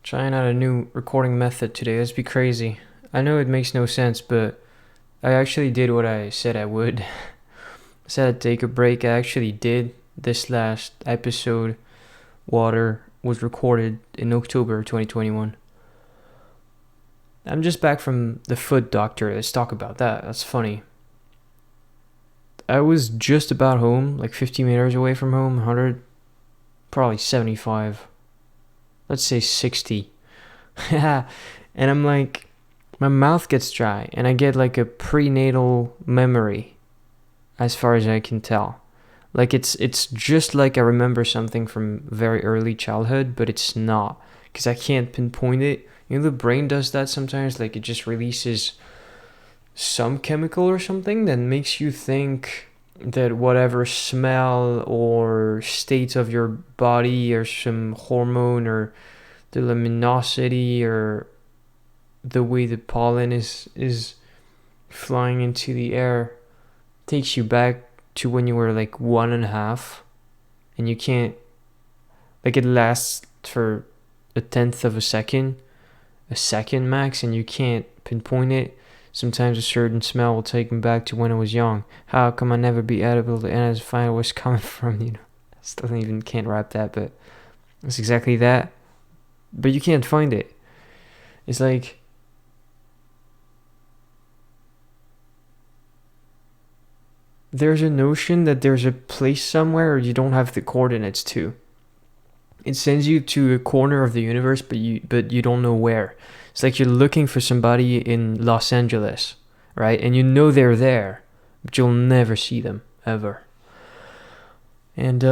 Trying out a new recording method today. Let's be crazy. I know it makes no sense, but I actually did what I said I would. I said I'd take a break. I actually did. This last episode, Water, was recorded in October 2021. I'm just back from the foot doctor. Let's talk about that. That's funny. I was just about home, like 50 meters away from home, 100, probably 75. Let's say 60. And I'm like, my mouth gets dry and I get like a prenatal memory as far as I can tell. Like it's just like I remember something from very early childhood, but it's not because I can't pinpoint it. You know, the brain does that sometimes, like it just releases some chemical or something that makes you think that whatever smell or state of your body or some hormone or the luminosity or the way the pollen is flying into the air takes you back to when you were like 1.5, and you can't, like, it lasts for a tenth of a second max, and you can't pinpoint it. Sometimes a certain smell will take me back to when I was young. How come I never be able to identify where it's coming from? You know, I still even can't rap that, but it's exactly that. But you can't find it. It's like, there's a notion that there's a place somewhere you don't have the coordinates to. It sends you to a corner of the universe, but you don't know where. It's like you're looking for somebody in Los Angeles, right? And you know they're there, but you'll never see them ever. And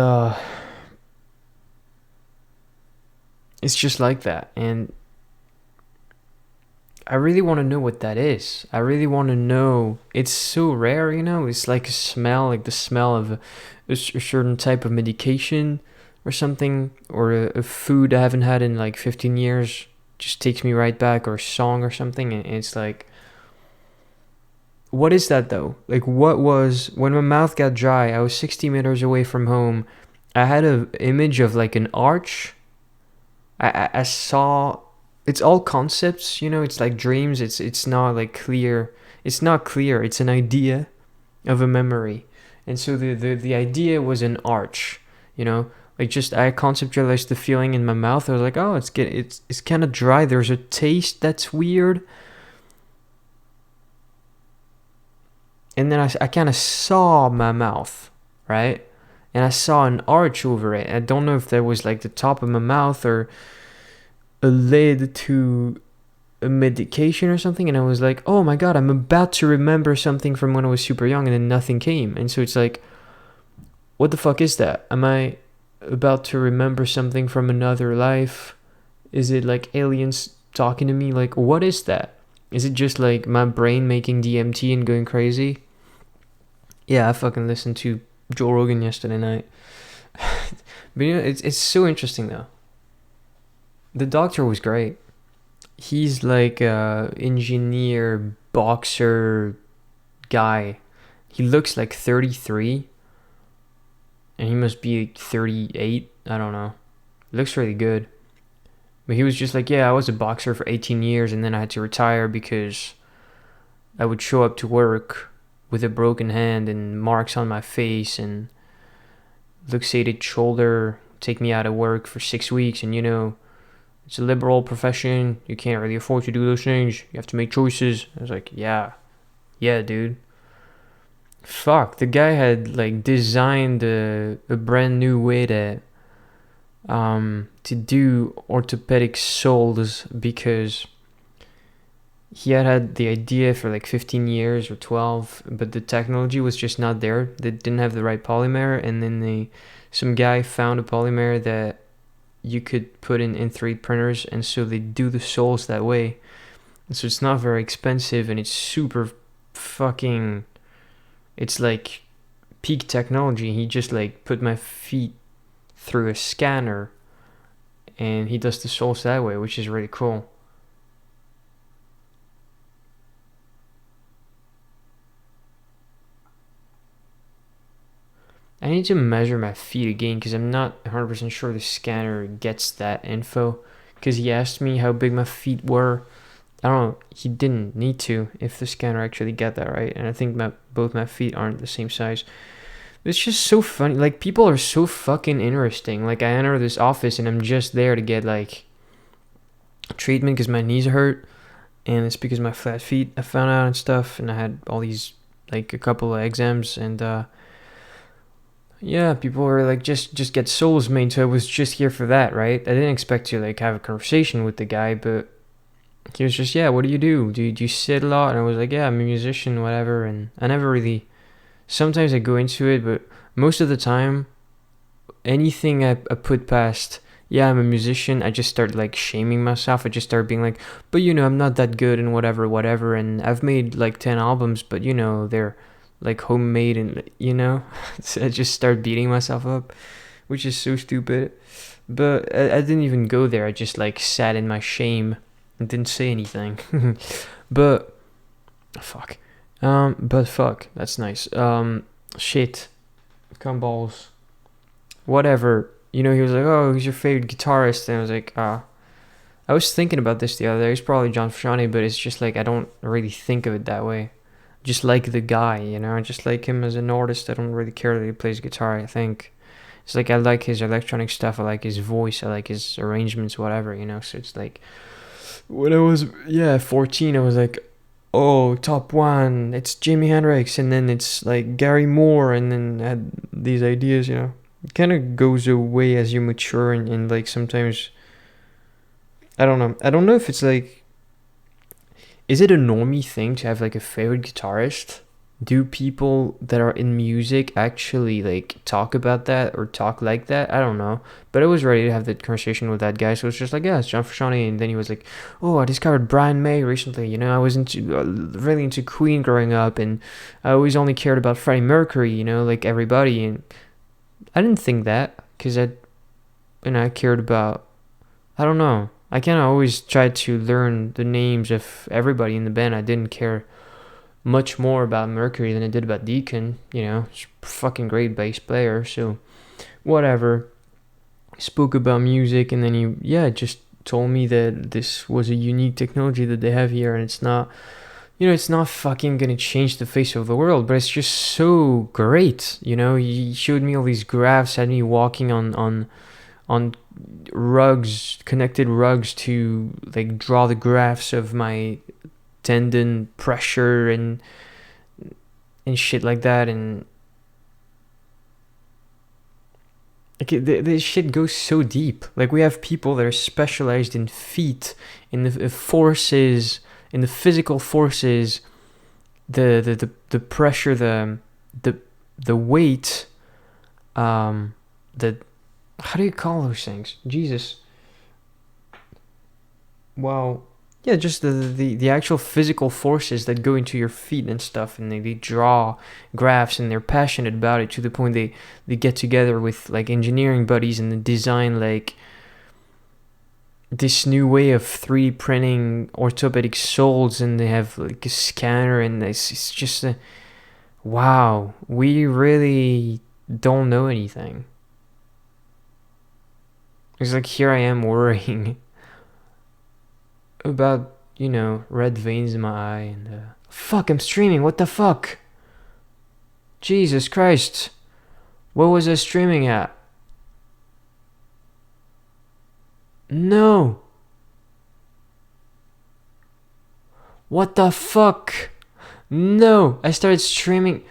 it's just like that. And I really want to know what that is. I really want to know. It's so rare, you know? It's like a smell, like the smell of a certain type of medication or something, or a food I haven't had in like 15 years just takes me right back, or a song or something. And it's like, what is that though? Like, what was, when my mouth got dry, I was 60 meters away from home. I had an image of like an arch. I saw, it's all concepts, you know, it's like dreams. It's not like clear. It's not clear. It's an idea of a memory. And so the idea was an arch, you know, like just I conceptualized the feeling in my mouth. I was like, oh, it's kind of dry. There's a taste that's weird. And then I kind of saw my mouth, right? And I saw an arch over it. I don't know if that was like the top of my mouth or a lid to a medication or something. And I was like, oh my god, I'm about to remember something from when I was super young, and then nothing came. And so it's like, what the fuck is that? Am I about to remember something from another life? Is it like aliens talking to me? Like, what is that? Is it just like my brain making DMT and going crazy? Yeah, I fucking listened to Joe Rogan yesterday night. But you know, it's so interesting though. The doctor was great. He's like a engineer, boxer guy. He looks like 33, and he must be 38. I don't know. Looks really good. But he was just like, yeah, I was a boxer for 18 years, and then I had to retire because I would show up to work with a broken hand and marks on my face and luxated shoulder, take me out of work for 6 weeks, and you know, it's a liberal profession. You can't really afford to do those things. You have to make choices. I was like, yeah, dude. Fuck, the guy had like designed a brand new way to do orthopedic soles, because he had the idea for like 15 years or 12, but the technology was just not there. They didn't have the right polymer, and then some guy found a polymer that you could put in 3D printers, and so they do the soles that way. And so it's not very expensive, and it's super fucking, it's like peak technology. He just like put my feet through a scanner, and he does the soles that way, which is really cool. I need to measure my feet again because I'm not 100% sure the scanner gets that info. because he asked me how big my feet were. I don't know. He didn't need to if the scanner actually got that right, and I think both my feet aren't the same size. It's just so funny. Like, people are so fucking interesting. Like, I enter this office and I'm just there to get like treatment because my knees hurt, and it's because of my flat feet I found out and stuff, and I had all these like a couple of exams, and yeah, people were like, just get souls made. So I was just here for that, right? I didn't expect to like have a conversation with the guy, but he was just, yeah, what do you do? Do you sit a lot? And I was like, yeah, I'm a musician, whatever. And I never really, sometimes I go into it, but most of the time, anything I put past, yeah, I'm a musician, I just start like shaming myself. I just start being like, but I'm not that good and whatever. And I've made like 10 albums, but they're like homemade, and so I just start beating myself up, which is so stupid. But I didn't even go there. I just like sat in my shame and didn't say anything. But fuck. But fuck, that's nice. Shit. Cum balls. Whatever. He was like, oh, who's your favorite guitarist? And I was like, I was thinking about this the other day. It's probably John Frusciante, but it's just like, I don't really think of it that way. Just like the guy, I just like him as an artist. I don't really care that he plays guitar, I think. It's like, I like his electronic stuff. I like his voice. I like his arrangements, whatever, So it's like, when I was, 14, I was like, oh, top one, it's Jimi Hendrix, and then it's like Gary Moore, and then I had these ideas, It kind of goes away as you mature, and like sometimes, I don't know. I don't know if it's like, is it a normie thing to have like a favorite guitarist? Do people that are in music actually like talk about that or talk like that? I don't know. But I was ready to have that conversation with that guy, so it's just like, yeah, it's John Frusciante. And then he was like, oh, I discovered Brian May recently. I was really into Queen growing up, and I always only cared about Freddie Mercury, like everybody. And I didn't think that, because I cared about, I don't know. I kind of always tried to learn the names of everybody in the band. I didn't care much more about Mercury than I did about Deacon. He's a fucking great bass player. So whatever. Spoke about music, and then he just told me that this was a unique technology that they have here, and it's not, it's not fucking gonna change the face of the world, but it's just so great. He showed me all these graphs, had me walking on rugs, connected rugs, to like draw the graphs of my tendon pressure and shit like that. And like, this shit goes so deep. Like, we have people that are specialized in feet, in the forces, in the physical forces, the pressure, the weight, the, how do you call those things? Jesus. Wow. Yeah, just the actual physical forces that go into your feet and stuff, and they draw graphs, and they're passionate about it to the point they get together with like engineering buddies and design like this new way of 3D printing orthopedic soles, and they have like a scanner, and it's just wow, we really don't know anything. It's like, here I am worrying about, red veins in my eye, and fuck, I'm streaming, what the fuck? Jesus Christ. What was I streaming at? No. What the fuck? No, I started streaming.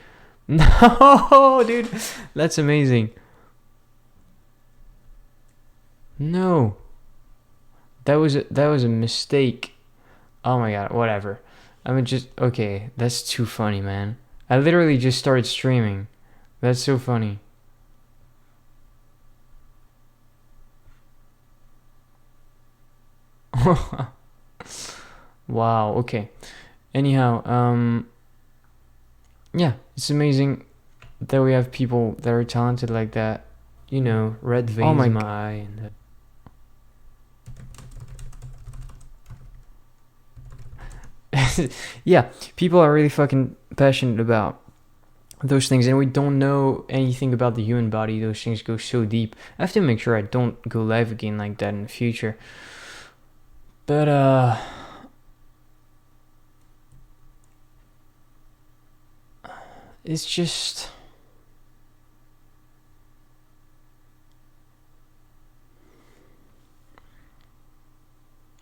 No, dude, that's amazing. No. That was a mistake. Oh my god, whatever. Okay, that's too funny, man. I literally just started streaming. That's so funny. Wow, okay. Anyhow, yeah, it's amazing that we have people that are talented like that. Red veins in my eye, and yeah, people are really fucking passionate about those things, and we don't know anything about the human body. Those things go so deep. I have to make sure I don't go live again like that in the future. But it's just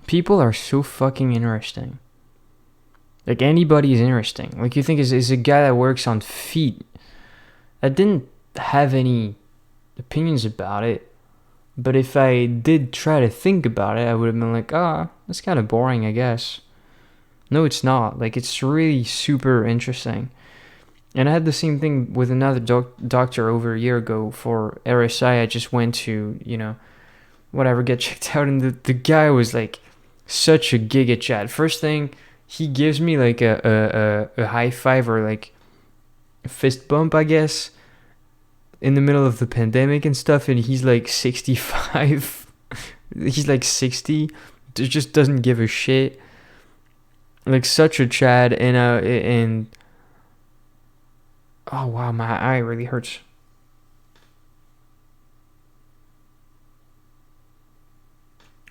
people are so fucking interesting. Like anybody is interesting. Like you think is a guy that works on feet. I didn't have any opinions about it, but if I did try to think about it, I would have been like, that's kind of boring, I guess. No, it's not. Like it's really super interesting. And I had the same thing with another doctor over a year ago for RSI. I just went to, whatever, get checked out, and the guy was like such a giga chat. First thing, he gives me like a high five or like a fist bump, I guess, in the middle of the pandemic and stuff, and he's like 65. He's like 60. Just doesn't give a shit. Like such a chat, and oh wow, my eye really hurts.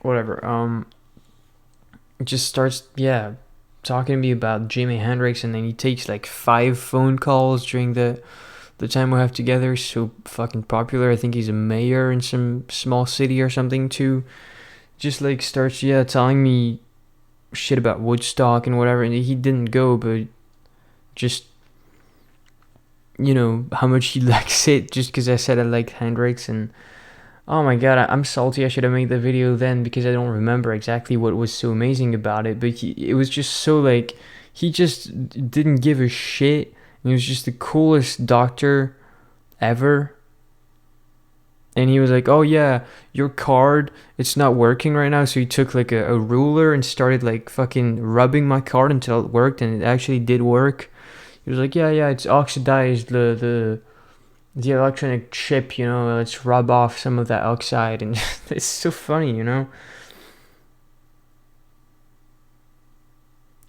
Whatever. Just starts, talking to me about Jimi Hendrix, and then he takes like 5 phone calls during the time we have together. So fucking popular. I think he's a mayor in some small city or something too. Just like starts, telling me shit about Woodstock and whatever. And he didn't go, but just, how much he likes it just because I said I liked Hendrix. And oh my god, I'm salty. I should have made the video then because I don't remember exactly what was so amazing about it. But it was just so like, he just didn't give a shit. He was just the coolest doctor ever. And he was like, oh yeah, your card, it's not working right now. So he took like a ruler and started like fucking rubbing my card until it worked, and it actually did work. He was like, yeah, it's oxidized, the electronic chip, let's rub off some of that oxide. And it's so funny,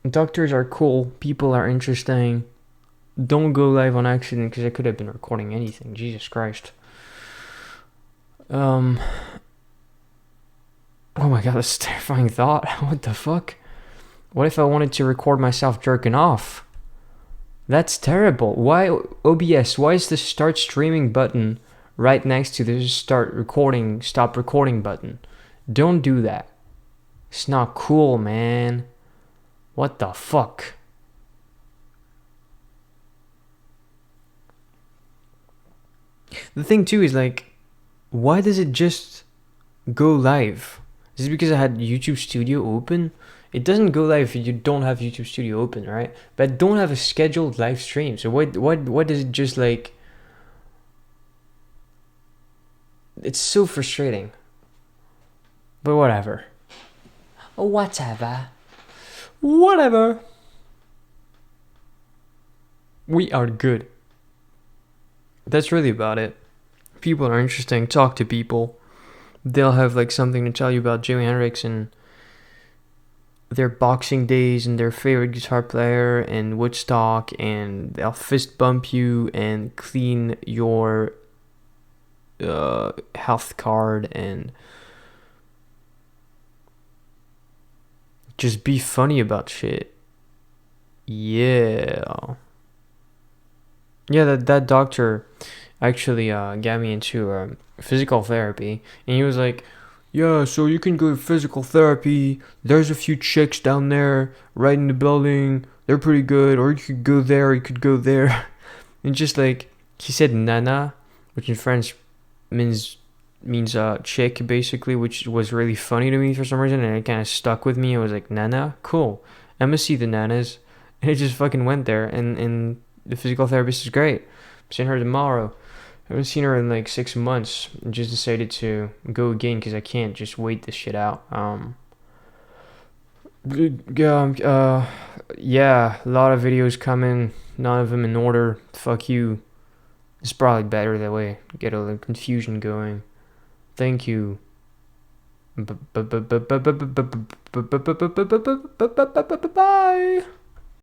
Doctors are cool, people are interesting. Don't go live on accident, because I could have been recording anything. Jesus Christ. Oh my god, that's a terrifying thought. What the fuck? What if I wanted to record myself jerking off? That's terrible. Why, OBS, why is the start streaming button right next to the stop recording button? Don't do that. It's not cool, man. What the fuck? The thing too is like, why does it just go live? Is it because I had YouTube Studio open? It doesn't go live if you don't have YouTube Studio open, right? But I don't have a scheduled live stream. So what does it just like? It's so frustrating. But whatever. Whatever. We are good. That's really about it. People are interesting. Talk to people. They'll have like something to tell you about Jimi Hendrix and their boxing days and their favorite guitar player and Woodstock, and they'll fist bump you and clean your health card and just be funny about shit. Yeah, that doctor actually got me into physical therapy, and he was like, yeah, so you can go to physical therapy. There's a few chicks down there right in the building. They're pretty good. Or you could go there, or you could go there. And just like, he said nana, which in French means chick, basically, which was really funny to me for some reason. And it kind of stuck with me. I was like, nana? Cool. I'm going to see the nanas. And I just fucking went there. And the physical therapist is great. I'm seeing her tomorrow. I haven't seen her in like 6 months. I just decided to go again because I can't just wait this shit out. Yeah, a lot of videos coming. None of them in order. Fuck you. It's probably better that way. Get a little confusion going. Thank you. Bye.